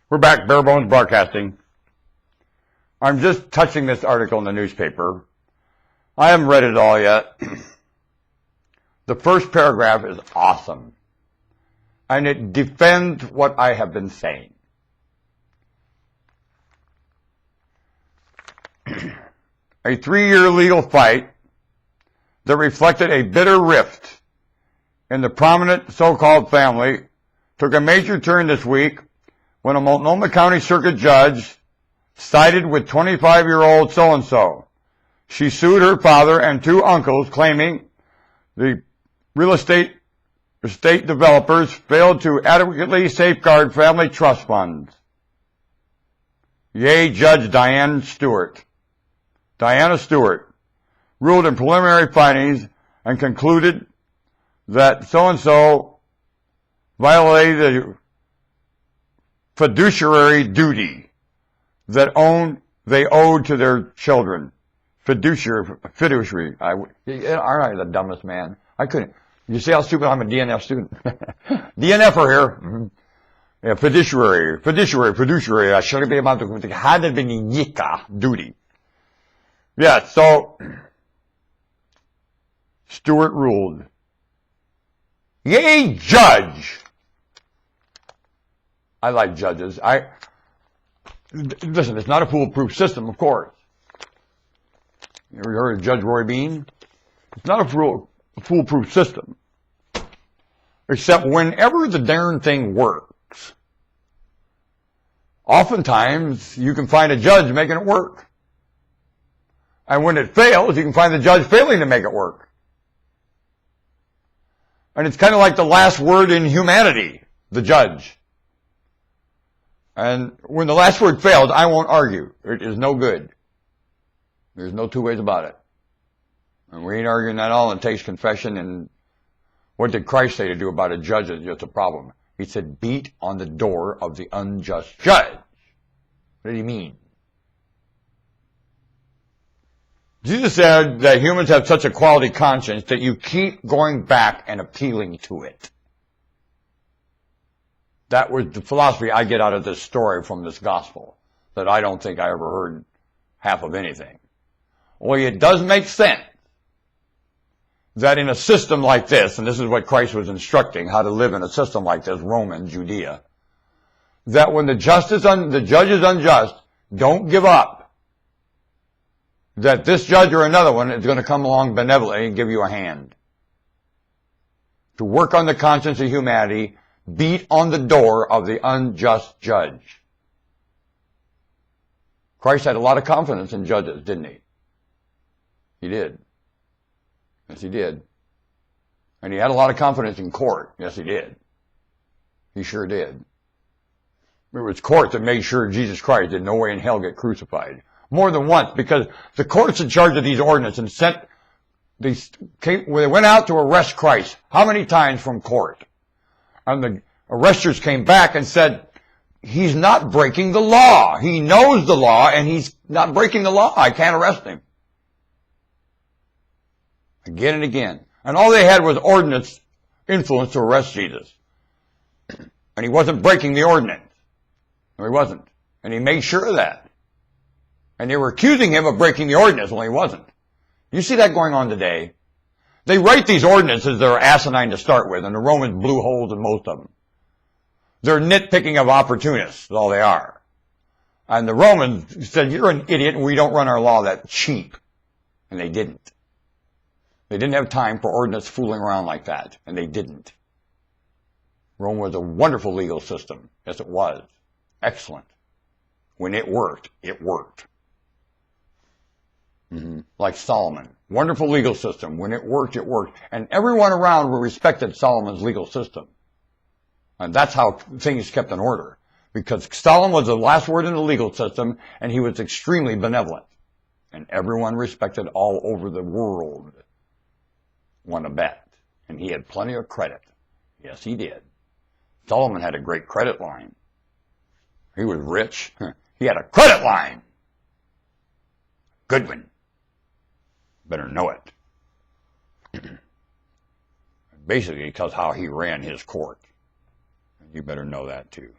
We're back, Bare Bones Broadcasting. I'm just touching this article in the newspaper. I haven't read it all yet. The first paragraph is awesome. And it defends what I have been saying. A 3-year legal fight that reflected a bitter rift in the prominent so-called family took a major turn this week when a Multnomah County Circuit judge sided with 25-year-old so-and-so. She sued her father and 2 uncles, claiming the real estate developers failed to adequately safeguard family trust funds. Yea, Judge Diana Stewart ruled in preliminary findings and concluded that so-and-so violated the fiduciary duty that they owed to their children. Fiduciary. Aren't I the dumbest man? I couldn't. You see how stupid I'm a DNF student? DNFer here. Mm-hmm. Yeah, fiduciary. I should be about to had it been yika duty. Yeah, so Stewart ruled. Yea, judge. I like judges. Listen, it's not a foolproof system, of course. You ever heard of Judge Roy Bean? It's not a foolproof system. Except whenever the darn thing works, oftentimes you can find a judge making it work. And when it fails, you can find the judge failing to make it work. And it's kind of like the last word in humanity, the judge. And when the last word fails, I won't argue. It is no good. There's no 2 ways about it. And we ain't arguing at all. It takes confession. And what did Christ say to do about a judge is just a problem? He said, beat on the door of the unjust judge. What did he mean? Jesus said that humans have such a quality conscience that you keep going back and appealing to it. That was the philosophy I get out of this story from this gospel, that I don't think I ever heard half of anything. Well, it does make sense that in a system like this, and this is what Christ was instructing, how to live in a system like this, Roman Judea, that when the judge is unjust, don't give up. That this judge or another one is going to come along benevolently and give you a hand. To work on the conscience of humanity, beat on the door of the unjust judge. Christ had a lot of confidence in judges, didn't he? He did. Yes, he did. And he had a lot of confidence in court. Yes, he did. He sure did. It was court that made sure Jesus Christ did no way in hell get crucified. More than once, because the court's in charge of these ordinances and they went out to arrest Christ. How many times from court? And the arresters came back and said, he's not breaking the law. He knows the law and he's not breaking the law. I can't arrest him. Again and again. And all they had was ordinance influence to arrest Jesus. And he wasn't breaking the ordinance. No, he wasn't. And he made sure of that. And they were accusing him of breaking the ordinance when he wasn't. You see that going on today? They write these ordinances that are asinine to start with, and the Romans blew holes in most of them. They're nitpicking of opportunists, is all they are. And the Romans said, you're an idiot and we don't run our law that cheap. And they didn't. They didn't have time for ordinance fooling around like that, and they didn't. Rome was a wonderful legal system. Yes, it was. Excellent. When it worked, it worked. Like Solomon. Wonderful legal system. When it worked, it worked. And everyone around respected Solomon's legal system. And that's how things kept in order. Because Solomon was the last word in the legal system, and he was extremely benevolent. And everyone respected all over the world. Won a bet. And he had plenty of credit. Yes, he did. Solomon had a great credit line. He was rich. He had a credit line. Good one. Better know it. Basically, because how he ran his court. You better know that too.